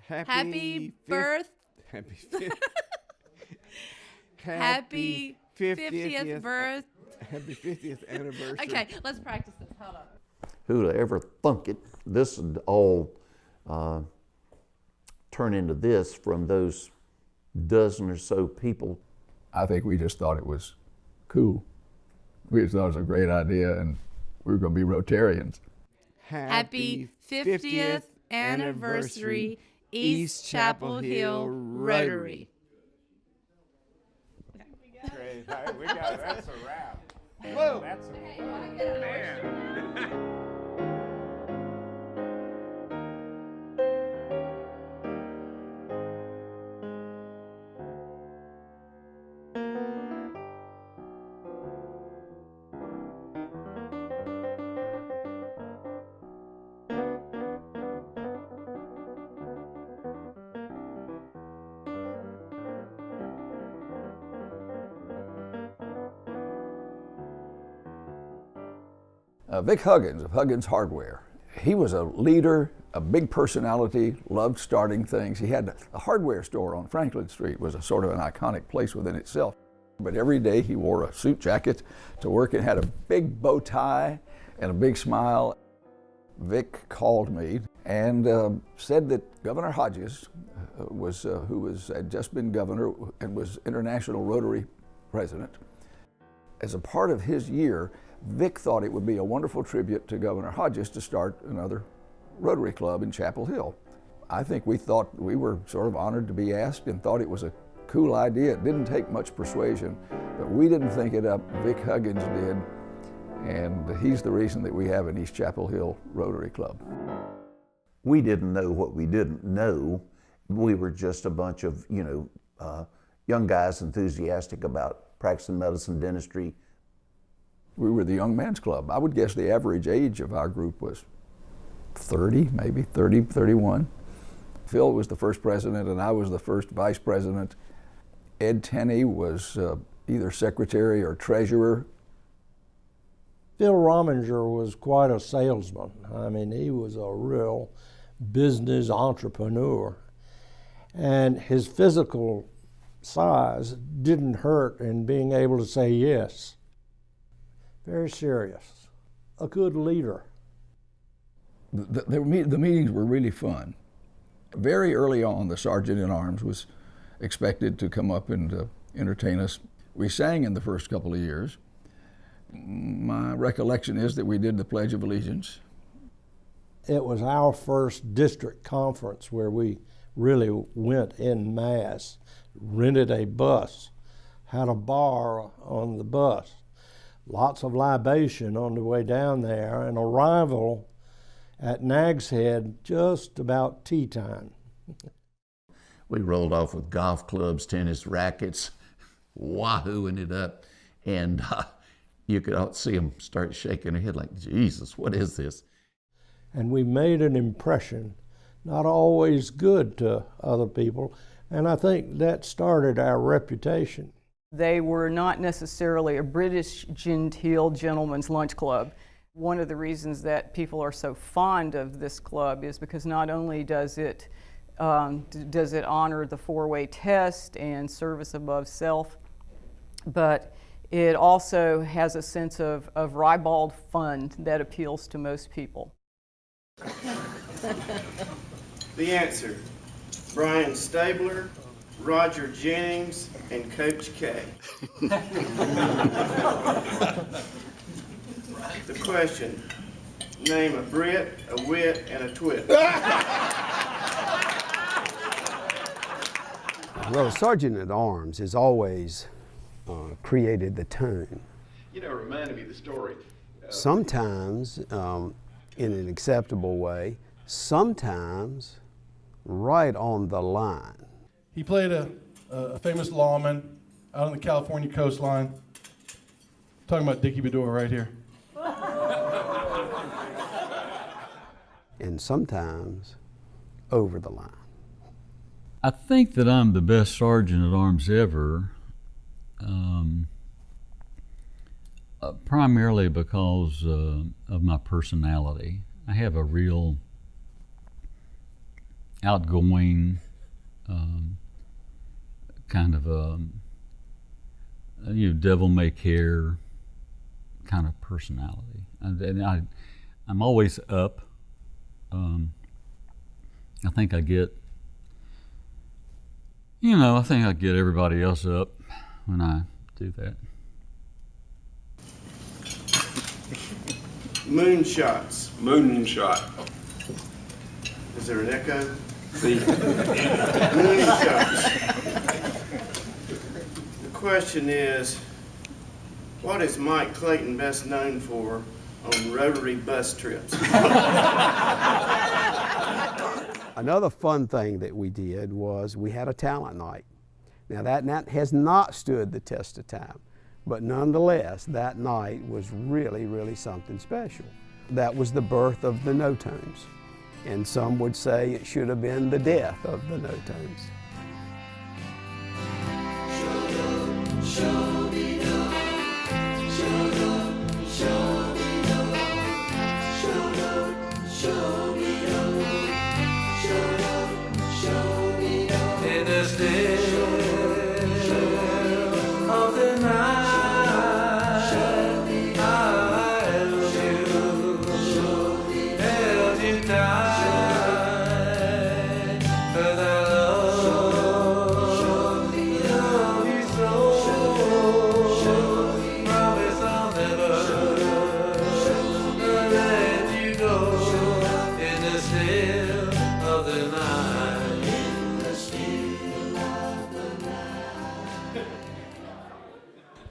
Happy Happy 50th birth. Happy 50th anniversary. Okay, let's practice this. Hold on. Who'd have ever thunk it? This would all turn into this from those dozen or so people. I think we just thought it was cool. We just thought it was a great idea, and we were going to be Rotarians. Happy 50th anniversary, East Chapel Hill Rotary. Great. All right, we got it. That's a wrap. Whoa. That's a man. Vic Huggins of Huggins Hardware. He was a leader, a big personality, loved starting things. He had a hardware store on Franklin Street, was a sort of an iconic place within itself. But every day he wore a suit jacket to work and had a big bow tie and a big smile. Vic called me and said that Governor Hodges had just been governor and was International Rotary president. As a part of his year, Vic thought it would be a wonderful tribute to Governor Hodges to start another Rotary Club in Chapel Hill. I think we thought we were sort of honored to be asked and thought it was a cool idea. It didn't take much persuasion, but we didn't think it up. Vic Huggins did, and he's the reason that we have an East Chapel Hill Rotary Club. We didn't know what we didn't know. We were just a bunch of, young guys enthusiastic about practicing medicine, dentistry. We were the young man's club. I would guess the average age of our group was 30, maybe 30, 31. Phil was the first president and I was the first vice president. Ed Tenney was either secretary or treasurer. Phil Rominger was quite a salesman. I mean, he was a real business entrepreneur. And his physical size didn't hurt in being able to say yes. Very serious, a good leader. The meetings were really fun. Very early on, the sergeant-at-arms was expected to come up and entertain us. We sang in the first couple of years. My recollection is that we did the Pledge of Allegiance. It was our first district conference where we really went en masse, rented a bus, had a bar on the bus. Lots of libation on the way down there, and arrival at Nag's Head just about tea time. We rolled off with golf clubs, tennis rackets, wahooing it up, and you could see them start shaking their head like, Jesus, what is this? And we made an impression, not always good to other people, and I think that started our reputation. They were not necessarily a British genteel gentleman's lunch club. One of the reasons that people are so fond of this club is because not only does it honor the four-way test and service above self, but it also has a sense of ribald fun that appeals to most people. The answer, Brian Stabler, Roger Jennings, and Coach K. The question, name a Brit, a wit, and a twit. Well, sergeant-at-arms has always created the tone. Reminded me of the story. Sometimes in an acceptable way, sometimes right on the line. He played a famous lawman out on the California coastline. Talking about Dickie Bedoya right here. And sometimes over the line. I think that I'm the best sergeant-at-arms ever, primarily because of my personality. I have a real outgoing, kind of a devil may care kind of personality, and I'm always up. I think I get everybody else up when I do that. Moonshots. Moonshot. Is there an echo? See? Moonshots. The question is, what is Mike Clayton best known for on Rotary bus trips? Another fun thing that we did was we had a talent night. Now that has not stood the test of time, but nonetheless, that night was really, really something special. That was the birth of the No-Tones, and some would say it should have been the death of the No-Tones.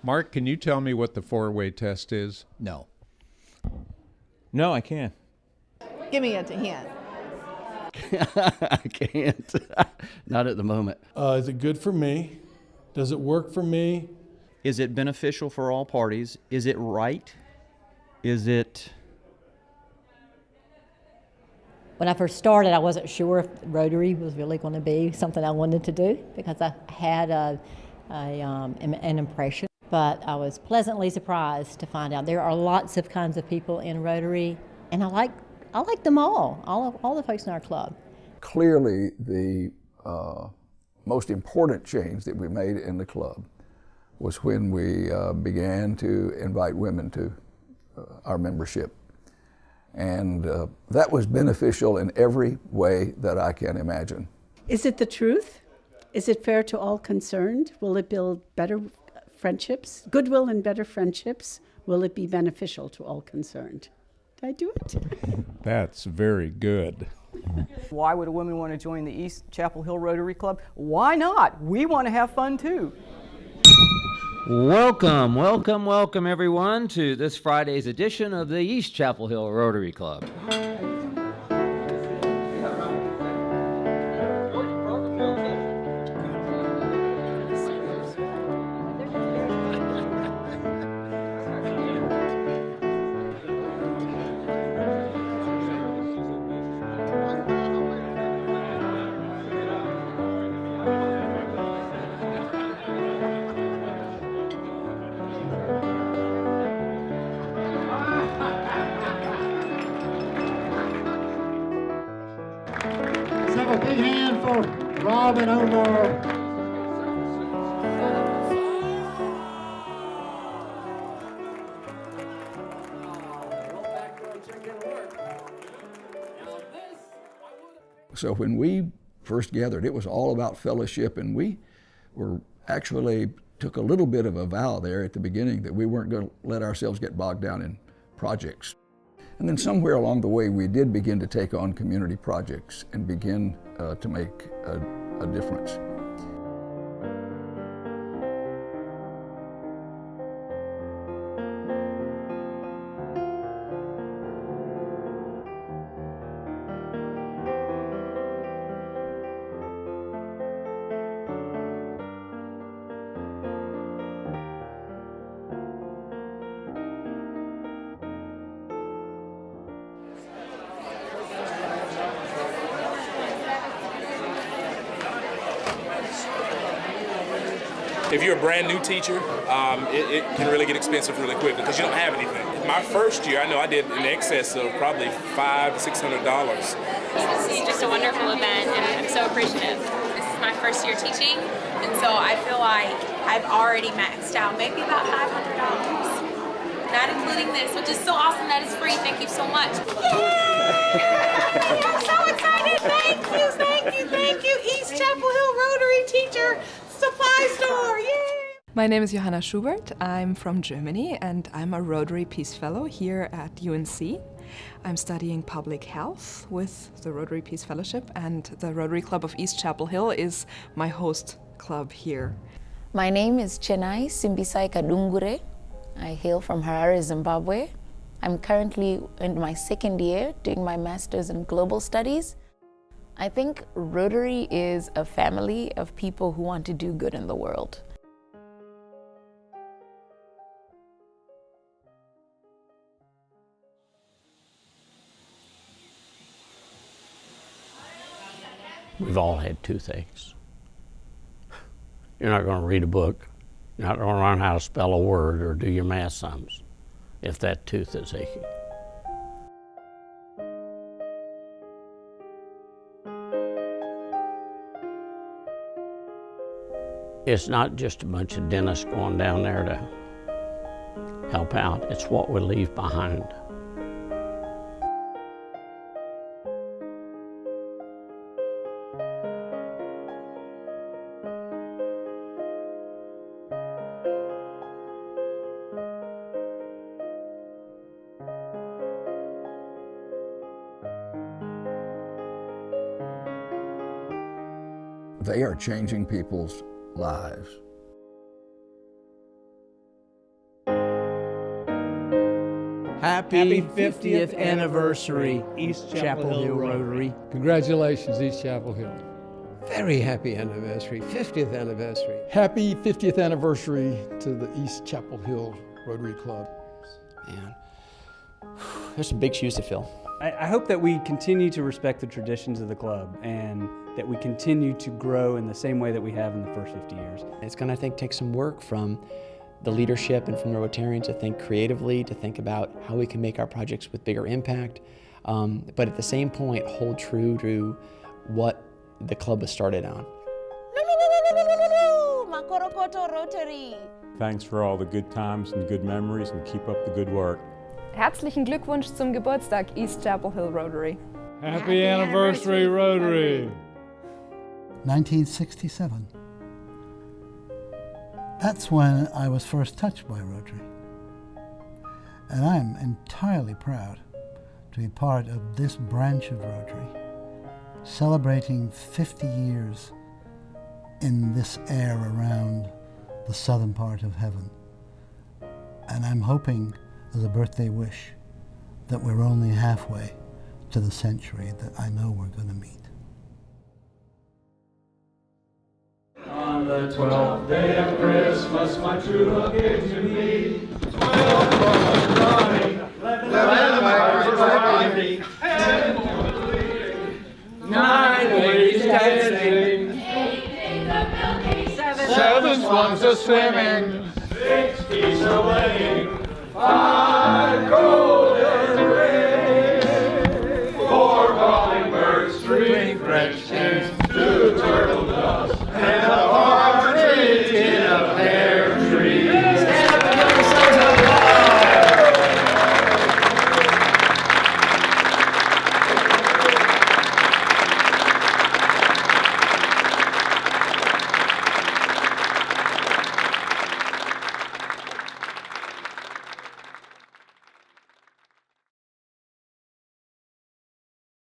Mark, can you tell me what the four-way test is? No. No, I can't. Give me a hint. I can't. Not at the moment. Is it good for me? Does it work for me? Is it beneficial for all parties? Is it right? Is it... When I first started, I wasn't sure if Rotary was really going to be something I wanted to do because I had an impression. But I was pleasantly surprised to find out there are lots of kinds of people in Rotary, and I like them all the folks in our club. Clearly, the most important change that we made in the club was when we began to invite women to our membership. And that was beneficial in every way that I can imagine. Is it the truth? Is it fair to all concerned? Will it build better friendships, goodwill and better friendships? Will it be beneficial to all concerned? Did I do it? That's very good. Why would a woman want to join the East Chapel Hill Rotary Club? Why not? We want to have fun too. Welcome, welcome, welcome everyone to this Friday's edition of the East Chapel Hill Rotary Club. A big hand for Robin Omar. So when we first gathered, it was all about fellowship, and we were actually took a little bit of a vow there at the beginning that we weren't going to let ourselves get bogged down in projects. And then somewhere along the way, we did begin to take on community projects and begin to make a difference. If you're a brand new teacher, it can really get expensive really quick because you don't have anything. My first year, I know I did in excess of probably $500 to $600. It's just a wonderful event, and so appreciative. This is my first year teaching, and so I feel like I've already maxed out maybe about $500. Not including this, which is so awesome that it's free. Thank you so much. Yay! I'm so excited. Thank you. East Chapel Hill Rotary Teacher Supply Store. Yay! My name is Johanna Schubert. I'm from Germany and I'm a Rotary Peace Fellow here at UNC. I'm studying public health with the Rotary Peace Fellowship, and the Rotary Club of East Chapel Hill is my host club here. My name is Chenai Simbisai Kadungure. I hail from Harare, Zimbabwe. I'm currently in my second year doing my master's in global studies. I think Rotary is a family of people who want to do good in the world. We've all had toothaches. You're not going to read a book. You're not going to learn how to spell a word or do your math sums if that tooth is aching. It's not just a bunch of dentists going down there to help out. It's what we leave behind. They are changing people's lives. Happy 50th anniversary, East Chapel Hill Rotary. Congratulations, East Chapel Hill. Very happy anniversary, 50th anniversary. Happy 50th anniversary to the East Chapel Hill Rotary Club. Man, there's some big shoes to fill. I hope that we continue to respect the traditions of the club and that we continue to grow in the same way that we have in the first 50 years. It's going to, I think, take some work from the leadership and from the Rotarians to think creatively, to think about how we can make our projects with bigger impact, but at the same point, hold true to what the club was started on. Makorokoto Rotary. Thanks for all the good times and good memories, and keep up the good work. Herzlichen Glückwunsch zum Geburtstag, East Chapel Hill Rotary. Happy anniversary, Rotary. 1967. That's when I was first touched by Rotary. And I'm entirely proud to be part of this branch of Rotary, celebrating 50 years in this air around the southern part of heaven. And I'm hoping, as a birthday wish, that we're only halfway to the century that I know we're going to meet. On the 12th day of Christmas, my true love gave to me 12 months running, 11 hours riding, 9 ladies dancing, 7 swans a swimming, 6 geese a laying, 5 golden rings, 4 calling birds, 3 French